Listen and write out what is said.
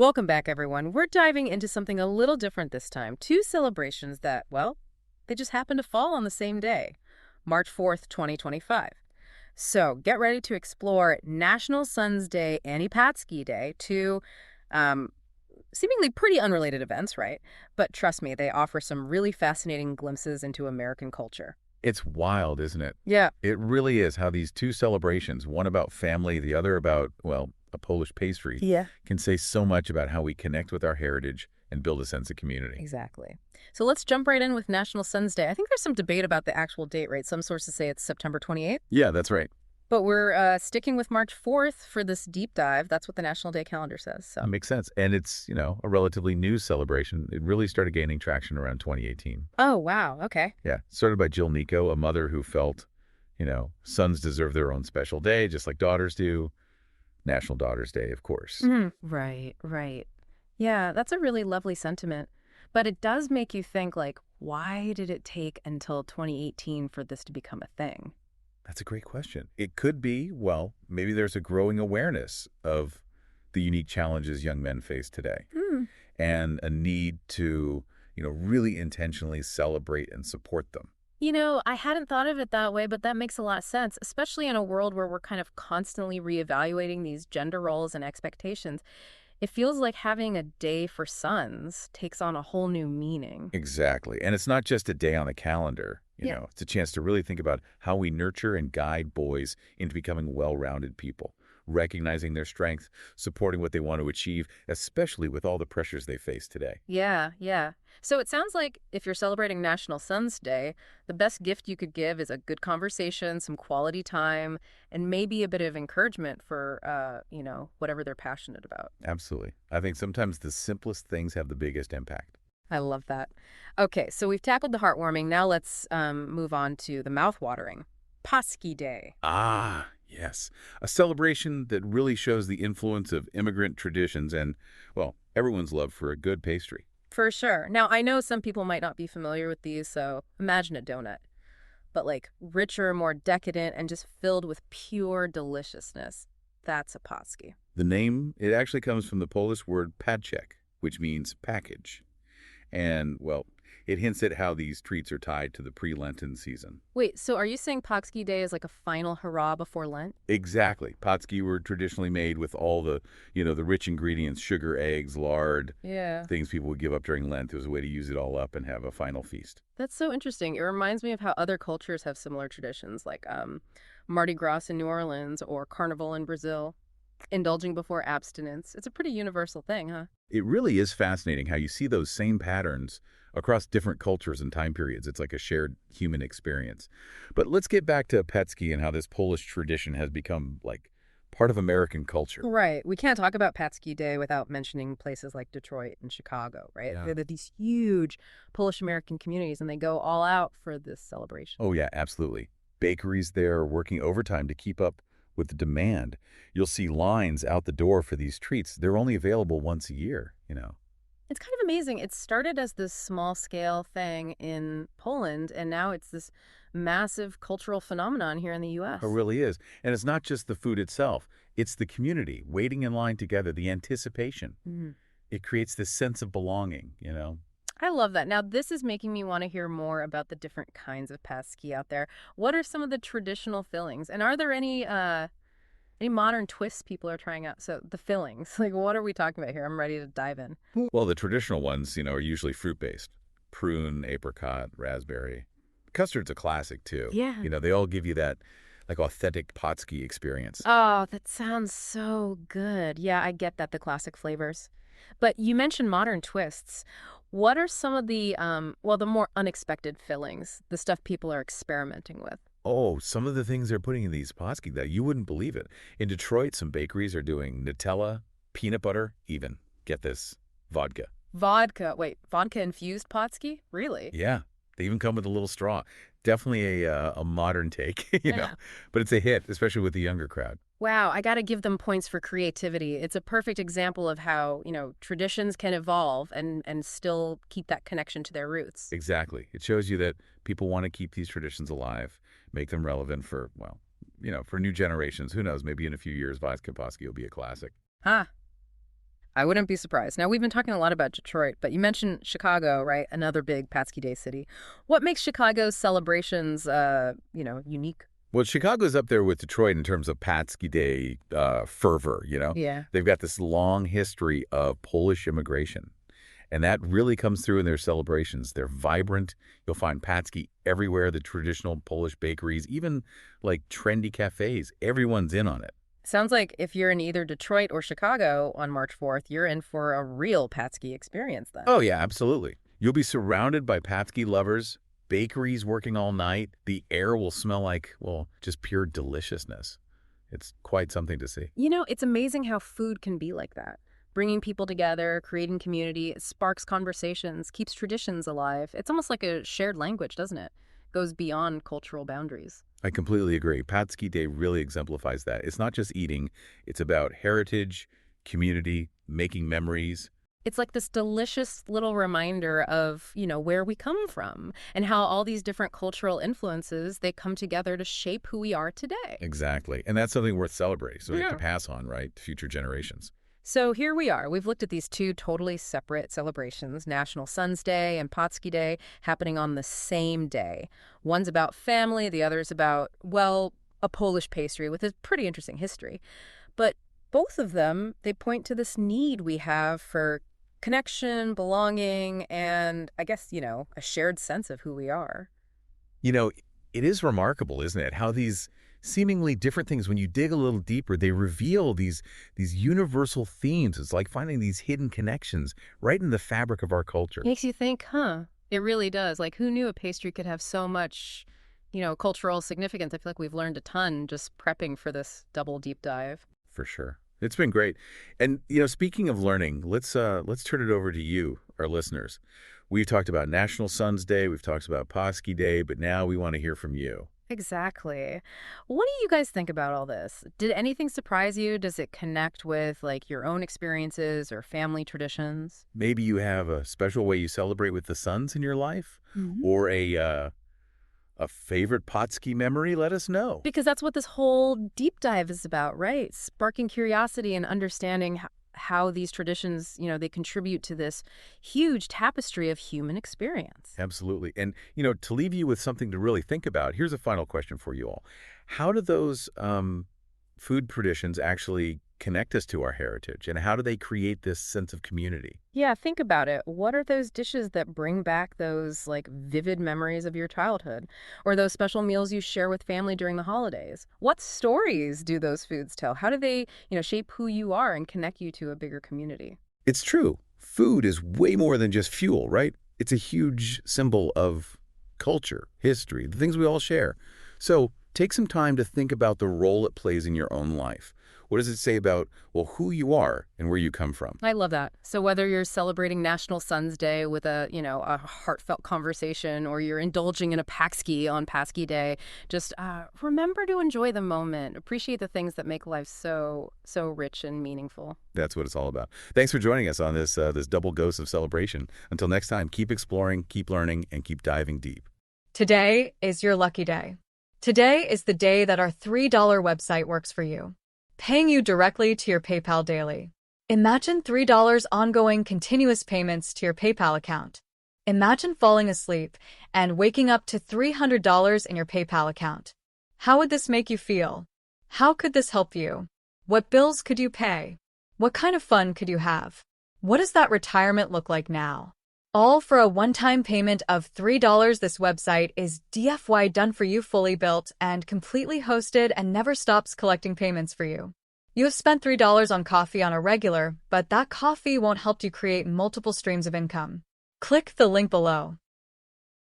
Welcome back, everyone. We're diving into something a little different this time. Two celebrations that, well, they just happen to fall on the same day, March 4th, 2025. So get ready to explore National Sons Day and Paczki Day, two um, seemingly pretty unrelated events, right? But trust me, they offer some really fascinating glimpses into American culture. It's wild, isn't it? Yeah. It really is how these two celebrations, one about family, the other about, well, a Polish pastry, Yeah. can say so much about how we connect with our heritage and build a sense of community. Exactly. So let's jump right in with National Sons Day. I think there's some debate about the actual date, right? Some sources say it's September 28th. Yeah, that's right. But we're sticking with March 4th for this deep dive. That's what the National Day calendar says. So That makes sense. And it's, a relatively new celebration. It really started gaining traction around 2018. Oh, wow. Okay. Yeah, started by Jill Nico, a mother who felt, sons deserve their own special day, just like daughters do. National Daughters Day, of course. Right, right. Yeah, that's a really lovely sentiment. But it does make you think, like, why did it take until 2018 for this to become a thing? That's a great question. It could be, well, maybe there's a growing awareness of the unique challenges young men face today and a need to, really intentionally celebrate and support them. I hadn't thought of it that way, but that makes a lot of sense, especially in a world where we're kind of constantly reevaluating these gender roles and expectations. It feels like having a day for sons takes on a whole new meaning. Exactly. And it's not just a day on the calendar. Yeah. It's a chance to really think about how we nurture and guide boys into becoming well-rounded people, recognizing their strength, supporting what they want to achieve, especially with all the pressures they face today. Yeah, yeah. So it sounds like if you're celebrating National Sons Day, the best gift you could give is a good conversation, some quality time, and maybe a bit of encouragement for, whatever they're passionate about. Absolutely. I think sometimes the simplest things have the biggest impact. I love that. Okay, so we've tackled the heartwarming. Now let's move on to the mouth-watering. Paczki Day. Ah, yes. A celebration that really shows the influence of immigrant traditions and, well, everyone's love for a good pastry. For sure. Now, I know some people might not be familiar with these, so imagine a donut. But like richer, more decadent, and just filled with pure deliciousness. That's a Paczki. The name, it actually comes from the Polish word paczek, which means package. And, well, it hints at how these treats are tied to the pre-Lenten season. Wait, so are you saying Paczki Day is like a final hurrah before Lent? Exactly. Paczki were traditionally made with all the, the rich ingredients, sugar, eggs, lard, Yeah. things people would give up during Lent. It was a way to use it all up and have a final feast. That's so interesting. It reminds me of how other cultures have similar traditions, like Mardi Gras in New Orleans or Carnival in Brazil. Indulging before abstinence. It's a pretty universal thing, huh? It really is fascinating how you see those same patterns across different cultures and time periods. It's like a shared human experience. But let's get back to Paczki and how this Polish tradition has become, like, part of American culture. Right. We can't talk about Paczki Day without mentioning places like Detroit and Chicago, right? Yeah. They're these huge Polish-American communities, and they go all out for this celebration. Oh, yeah, absolutely. Bakeries there are working overtime to keep up with the demand. You'll see lines out the door for these treats. They're only available once a year. It's kind of amazing. It started as this small-scale thing in Poland, and now it's this massive cultural phenomenon here in the U.S. It really is. And it's not just the food itself. It's the community waiting in line together, the anticipation. It creates this sense of belonging. I love that. Now, this is making me want to hear more about the different kinds of Paczki out there. What are some of the traditional fillings? And are there any modern twists people are trying out? So the fillings, like what are we talking about here? I'm ready to dive in. Well, the traditional ones, are usually fruit-based. Prune, apricot, raspberry. Custard's a classic, too. Yeah. They all give you that, like, authentic Paczki experience. Oh, that sounds so good. Yeah, I get that, the classic flavors. But you mentioned modern twists. What are some of the, the more unexpected fillings, the stuff people are experimenting with? Oh, some of the things they're putting in these Paczki that you wouldn't believe it. In Detroit, some bakeries are doing Nutella, peanut butter, even, get this, vodka. Vodka. Wait, vodka-infused Paczki? Really? Yeah, they even come with a little straw. Definitely a modern take, Yeah. But it's a hit, especially with the younger crowd. Wow, I got to give them points for creativity. It's a perfect example of how, traditions can evolve and still keep that connection to their roots. Exactly. It shows you that people want to keep these traditions alive, make them relevant for, for new generations. Who knows? Maybe in a few years, Vodka Paczki will be a classic. Huh. I wouldn't be surprised. Now, we've been talking a lot about Detroit, but you mentioned Chicago, right? Another big Paczki Day city. What makes Chicago's celebrations, unique? Well, Chicago's up there with Detroit in terms of Paczki Day fervor, Yeah. They've got this long history of Polish immigration, and that really comes through in their celebrations. They're vibrant. You'll find Paczki everywhere, the traditional Polish bakeries, even like trendy cafes. Everyone's in on it. Sounds like if you're in either Detroit or Chicago on March 4th, you're in for a real Paczki experience then. Oh, yeah, absolutely. You'll be surrounded by Paczki lovers, bakeries working all night. The air will smell like, well, just pure deliciousness. It's quite something to see. It's amazing how food can be like that. Bringing people together, creating community, it sparks conversations, keeps traditions alive. It's almost like a shared language, doesn't it? Goes beyond cultural boundaries. I completely agree. Paczki Day really exemplifies that. It's not just eating. It's about heritage, community, making memories. It's like this delicious little reminder of, where we come from and how all these different cultural influences, they come together to shape who we are today. Exactly. And that's something worth celebrating so we Yeah. can pass on, right, to future generations. So here we are. We've looked at these two totally separate celebrations, National Sons Day and Paczki Day, happening on the same day. One's about family, the other's about, well, a Polish pastry with a pretty interesting history. But both of them, they point to this need we have for connection, belonging, and I guess, a shared sense of who we are. It is remarkable, isn't it, how these seemingly different things, when you dig a little deeper, they reveal these universal themes. It's like finding these hidden connections right in the fabric of our culture. Makes you think, huh? It really does. Like, who knew a pastry could have so much, cultural significance? I feel like we've learned a ton just prepping for this double deep dive. For sure. It's been great. And, speaking of learning, let's turn it over to you, our listeners. We've talked about National Sons Day, we've talked about Paczki Day, but now we want to hear from you. Exactly. What do you guys think about all this? Did anything surprise you? Does it connect with, your own experiences or family traditions? Maybe you have a special way you celebrate with the sons in your life, Mhm. or a favorite Paczki memory. Let us know. Because that's what this whole deep dive is about, right? Sparking curiosity and understanding how these traditions, they contribute to this huge tapestry of human experience. Absolutely. And, to leave you with something to really think about, here's a final question for you all. How do those food traditions actually connect us to our heritage, and how do they create this sense of community? Yeah, think about it. What are those dishes that bring back those vivid memories of your childhood, or those special meals you share with family during the holidays? What stories do those foods tell? How do they, shape who you are and connect you to a bigger community? It's true. Food is way more than just fuel, right? It's a huge symbol of culture, history, the things we all share. So take some time to think about the role it plays in your own life. What does it say about, who you are and where you come from? I love that. So whether you're celebrating National Sons Day with a heartfelt conversation, or you're indulging in a Paczki on Paczki Day, just remember to enjoy the moment. Appreciate the things that make life so rich and meaningful. That's what it's all about. Thanks for joining us on this double dose of celebration. Until next time, keep exploring, keep learning, and keep diving deep. Today is your lucky day. Today is the day that our $3 website works for you, paying you directly to your PayPal daily. Imagine $3 ongoing continuous payments to your PayPal account. Imagine falling asleep and waking up to $300 in your PayPal account. How would this make you feel? How could this help you? What bills could you pay? What kind of fun could you have? What does that retirement look like now? All for a one-time payment of $3. This website is DFY done for you, fully built and completely hosted, and never stops collecting payments for you. You have spent $3 on coffee on a regular, but that coffee won't help you create multiple streams of income. Click the link below.